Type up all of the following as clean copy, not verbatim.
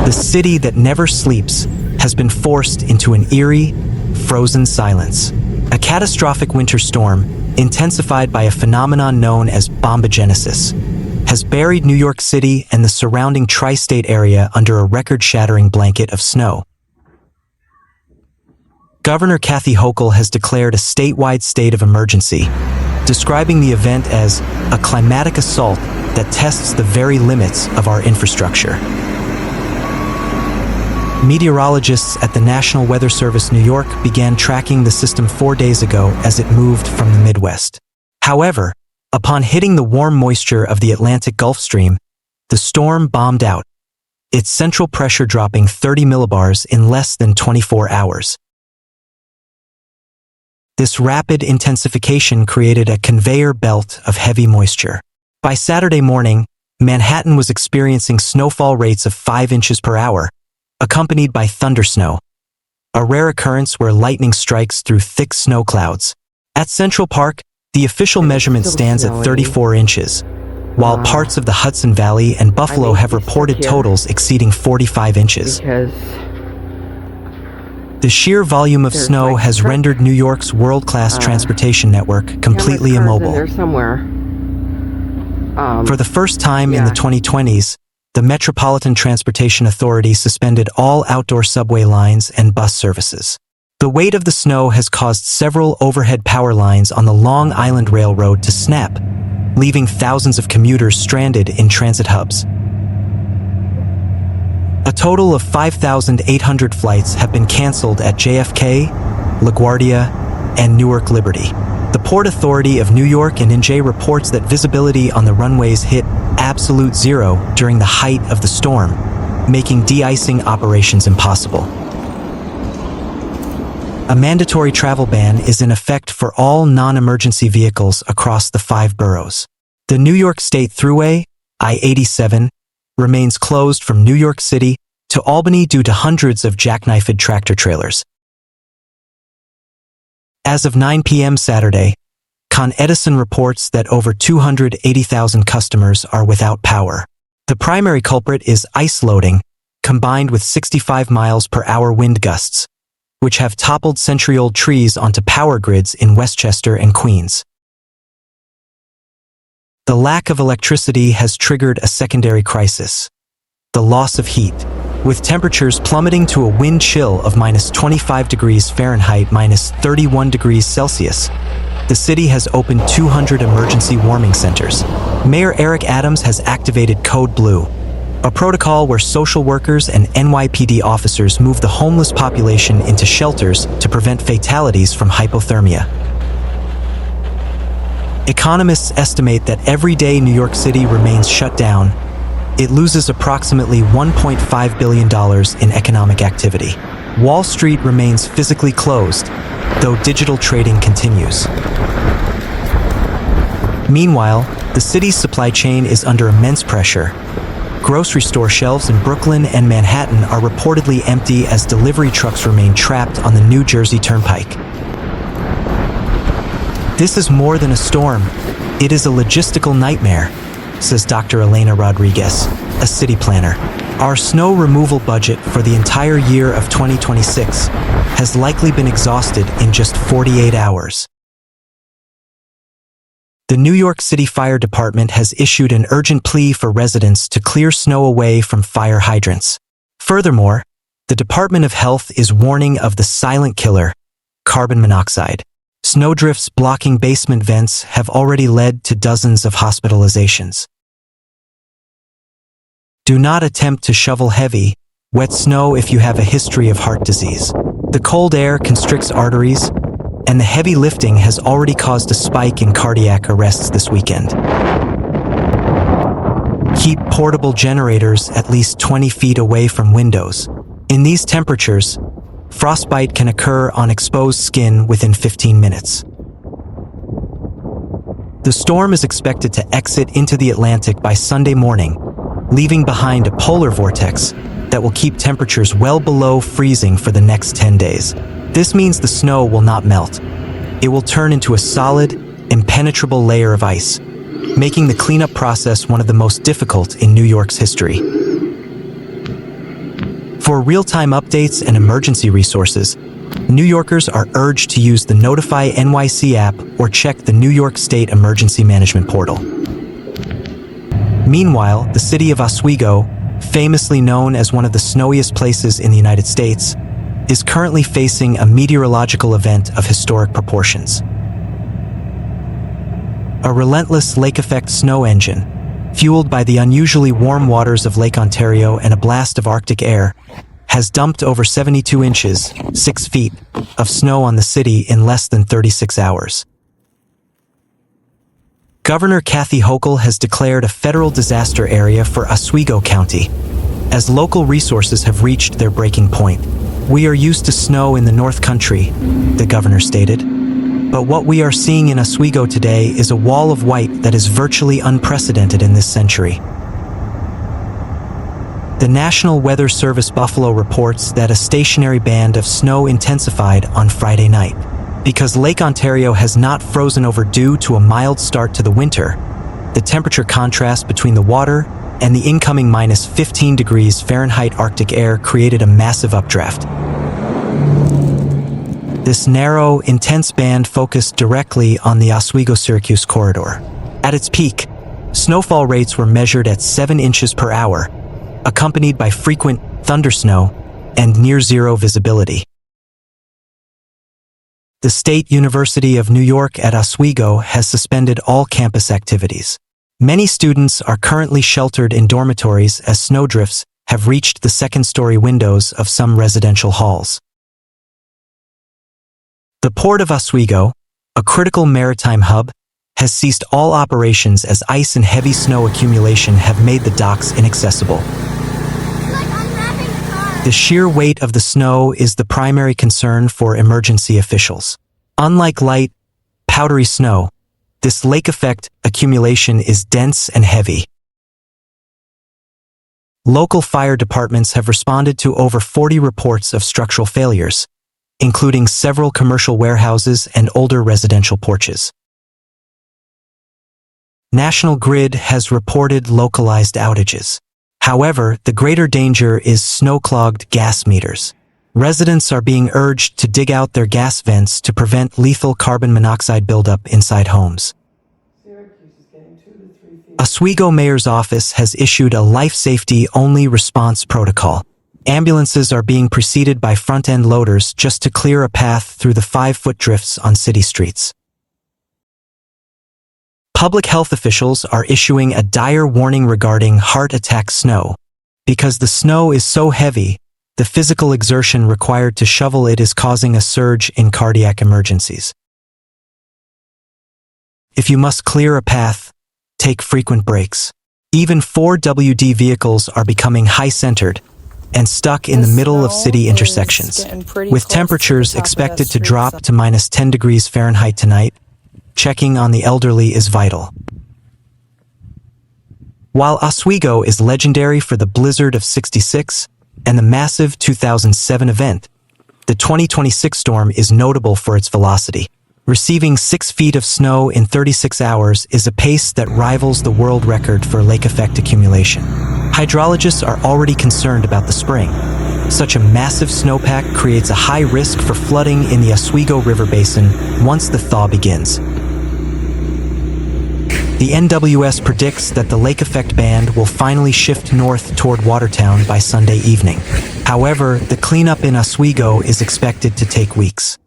The city that never sleeps has been forced into an eerie, frozen silence. A catastrophic winter storm, intensified by a phenomenon known as Bombogenesis, has buried New York City and the surrounding tri-state area under a record-shattering blanket of snow. Governor Kathy Hochul has declared a statewide state of emergency, describing the event as a climatic assault that tests the very limits of our infrastructure. Meteorologists at the National Weather Service New York began tracking the system 4 days ago as it moved from the Midwest. However, upon hitting the warm moisture of the Atlantic Gulf Stream, the storm bombed out, its central pressure dropping 30 millibars in less than 24 hours. This rapid intensification created a conveyor belt of heavy moisture. By Saturday morning, Manhattan was experiencing snowfall rates of 5 inches per hour, accompanied by thundersnow, a rare occurrence where lightning strikes through thick snow clouds. At Central Park, the official measurement stands at 34 inches, while parts of the Hudson Valley and Buffalo have reported totals exceeding 45 inches. The sheer volume of snow has rendered New York's world-class transportation network completely immobile. For the first time in the 2020s, the Metropolitan Transportation Authority suspended all outdoor subway lines and bus services. The weight of the snow has caused several overhead power lines on the Long Island Railroad to snap, leaving thousands of commuters stranded in transit hubs. A total of 5,800 flights have been canceled at JFK, LaGuardia, and Newark Liberty. The Port Authority of New York and NJ reports that visibility on the runways hit absolute zero during the height of the storm, making de-icing operations impossible. A mandatory travel ban is in effect for all non-emergency vehicles across the 5 boroughs. The New York State Thruway, I-87, remains closed from New York City to Albany due to hundreds of jackknifed tractor trailers. As of 9 p.m. Saturday, Con Edison reports that over 280,000 customers are without power. The primary culprit is ice loading, combined with 65 miles per hour wind gusts, which have toppled century-old trees onto power grids in Westchester and Queens. The lack of electricity has triggered a secondary crisis: the loss of heat. With temperatures plummeting to a wind chill of -25 degrees Fahrenheit, -31 degrees Celsius, the city has opened 200 emergency warming centers. Mayor Eric Adams has activated Code Blue, a protocol where social workers and NYPD officers move the homeless population into shelters to prevent fatalities from hypothermia. Economists estimate that every day New York City remains shut down, it loses approximately $1.5 billion in economic activity. Wall Street remains physically closed, though digital trading continues. Meanwhile, the city's supply chain is under immense pressure. Grocery store shelves in Brooklyn and Manhattan are reportedly empty as delivery trucks remain trapped on the New Jersey Turnpike. This is more than a storm. It is a logistical nightmare, says Dr. Elena Rodriguez, a city planner. Our snow removal budget for the entire year of 2026 has likely been exhausted in just 48 hours. The New York City Fire Department has issued an urgent plea for residents to clear snow away from fire hydrants. Furthermore, the Department of Health is warning of the silent killer, carbon monoxide. Snowdrifts blocking basement vents have already led to dozens of hospitalizations. Do not attempt to shovel heavy, wet snow if you have a history of heart disease. The cold air constricts arteries, and the heavy lifting has already caused a spike in cardiac arrests this weekend. Keep portable generators at least 20 feet away from windows. In these temperatures, frostbite can occur on exposed skin within 15 minutes. The storm is expected to exit into the Atlantic by Sunday morning, leaving behind a polar vortex that will keep temperatures well below freezing for the next 10 days. This means the snow will not melt. It will turn into a solid, impenetrable layer of ice, making the cleanup process one of the most difficult in New York's history. For real-time updates and emergency resources, New Yorkers are urged to use the Notify NYC app or check the New York State Emergency Management Portal. Meanwhile, the city of Oswego, famously known as one of the snowiest places in the United States, is currently facing a meteorological event of historic proportions. A relentless lake-effect snow engine, fueled by the unusually warm waters of Lake Ontario and a blast of Arctic air, has dumped over 72 inches, 6 feet, of snow on the city in less than 36 hours. Governor Kathy Hochul has declared a federal disaster area for Oswego County, as local resources have reached their breaking point. "We are used to snow in the North Country," the governor stated, "but what we are seeing in Oswego today is a wall of white that is virtually unprecedented in this century." The National Weather Service Buffalo reports that a stationary band of snow intensified on Friday night. Because Lake Ontario has not frozen over due to a mild start to the winter, the temperature contrast between the water and the incoming minus 15 degrees Fahrenheit Arctic air created a massive updraft. This narrow, intense band focused directly on the Oswego-Syracuse corridor. At its peak, snowfall rates were measured at 7 inches per hour, accompanied by frequent thundersnow and near-zero visibility. The State University of New York at Oswego has suspended all campus activities. Many students are currently sheltered in dormitories as snowdrifts have reached the second-story windows of some residential halls. The Port of Oswego, a critical maritime hub, has ceased all operations as ice and heavy snow accumulation have made the docks inaccessible. The sheer weight of the snow is the primary concern for emergency officials. Unlike light, powdery snow, this lake effect accumulation is dense and heavy. Local fire departments have responded to over 40 reports of structural failures, including several commercial warehouses and older residential porches. National Grid has reported localized outages. However, the greater danger is snow-clogged gas meters. Residents are being urged to dig out their gas vents to prevent lethal carbon monoxide buildup inside homes. Oswego Mayor's office has issued a life safety-only response protocol. Ambulances are being preceded by front-end loaders just to clear a path through the 5-foot drifts on city streets. Public health officials are issuing a dire warning regarding heart attack snow. Because the snow is so heavy, the physical exertion required to shovel it is causing a surge in cardiac emergencies. If you must clear a path, take frequent breaks. Even 4WD vehicles are becoming high-centered and stuck in the middle of city intersections. With temperatures expected to drop to minus 10 degrees Fahrenheit tonight, checking on the elderly is vital. While Oswego is legendary for the blizzard of '66 and the massive 2007 event, the 2026 storm is notable for its velocity. Receiving 6 feet of snow in 36 hours is a pace that rivals the world record for lake effect accumulation. Hydrologists are already concerned about the spring. Such a massive snowpack creates a high risk for flooding in the Oswego River basin once the thaw begins. The NWS predicts that the lake effect band will finally shift north toward Watertown by Sunday evening. However, the cleanup in Oswego is expected to take weeks.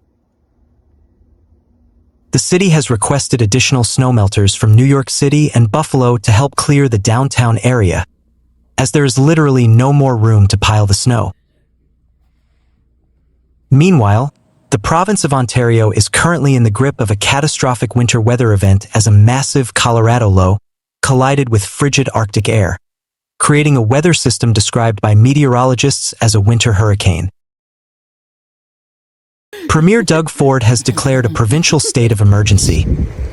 The city has requested additional snowmelters from New York City and Buffalo to help clear the downtown area, as there is literally no more room to pile the snow. Meanwhile, the province of Ontario is currently in the grip of a catastrophic winter weather event as a massive Colorado low collided with frigid Arctic air, creating a weather system described by meteorologists as a winter hurricane. Premier Doug Ford has declared a provincial state of emergency,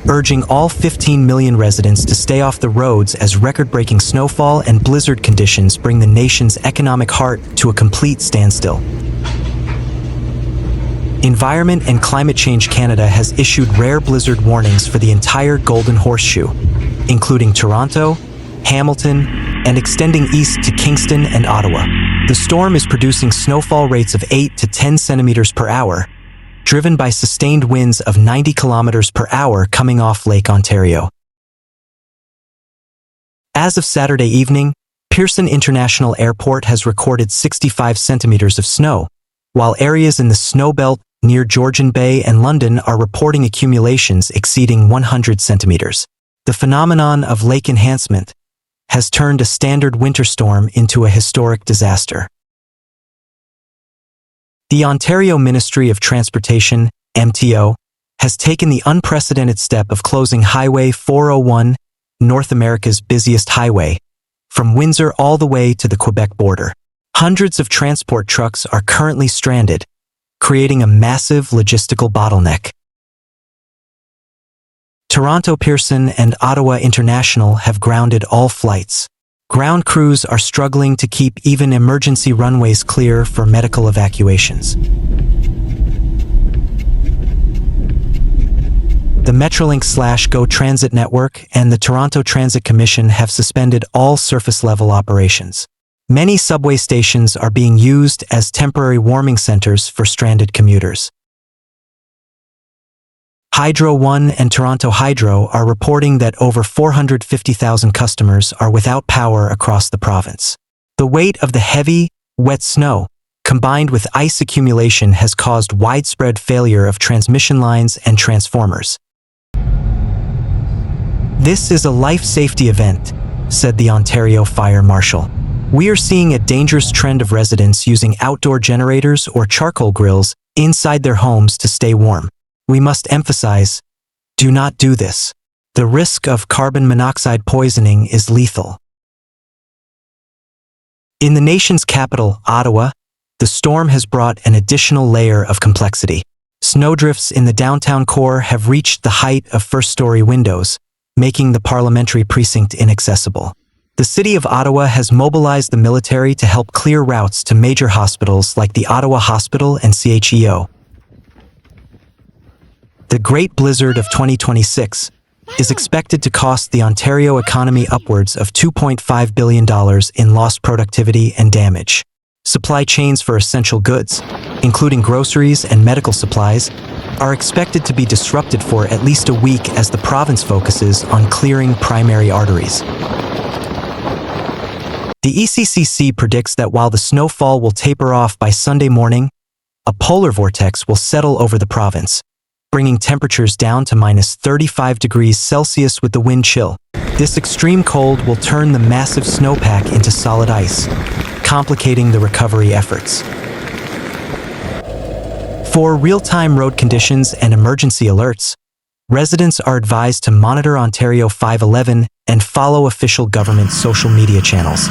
urging all 15 million residents to stay off the roads as record-breaking snowfall and blizzard conditions bring the nation's economic heart to a complete standstill. Environment and Climate Change Canada has issued rare blizzard warnings for the entire Golden Horseshoe, including Toronto, Hamilton, and extending east to Kingston and Ottawa. The storm is producing snowfall rates of 8 to 10 centimeters per hour, driven by sustained winds of 90 kilometers per hour coming off Lake Ontario. As of Saturday evening, Pearson International Airport has recorded 65 centimeters of snow, while areas in the snowbelt near Georgian Bay and London are reporting accumulations exceeding 100 centimeters. The phenomenon of lake enhancement has turned a standard winter storm into a historic disaster. The Ontario Ministry of Transportation, MTO, has taken the unprecedented step of closing Highway 401, North America's busiest highway, from Windsor all the way to the Quebec border. Hundreds of transport trucks are currently stranded, creating a massive logistical bottleneck. Toronto Pearson and Ottawa International have grounded all flights. Ground crews are struggling to keep even emergency runways clear for medical evacuations. The Metrolink/Go Transit Network and the Toronto Transit Commission have suspended all surface-level operations. Many subway stations are being used as temporary warming centers for stranded commuters. Hydro One and Toronto Hydro are reporting that over 450,000 customers are without power across the province. The weight of the heavy, wet snow, combined with ice accumulation, has caused widespread failure of transmission lines and transformers. "This is a life safety event," said the Ontario Fire Marshal. "We are seeing a dangerous trend of residents using outdoor generators or charcoal grills inside their homes to stay warm. We must emphasize, do not do this. The risk of carbon monoxide poisoning is lethal." In the nation's capital, Ottawa, the storm has brought an additional layer of complexity. Snowdrifts in the downtown core have reached the height of first-story windows, making the parliamentary precinct inaccessible. The city of Ottawa has mobilized the military to help clear routes to major hospitals like the Ottawa Hospital and CHEO. The Great Blizzard of 2026 is expected to cost the Ontario economy upwards of $2.5 billion in lost productivity and damage. Supply chains for essential goods, including groceries and medical supplies, are expected to be disrupted for at least a week as the province focuses on clearing primary arteries. The ECCC predicts that while the snowfall will taper off by Sunday morning, a polar vortex will settle over the province, bringing temperatures down to -35 degrees Celsius with the wind chill. This extreme cold will turn the massive snowpack into solid ice, complicating the recovery efforts. For real-time road conditions and emergency alerts, residents are advised to monitor Ontario 511 and follow official government social media channels.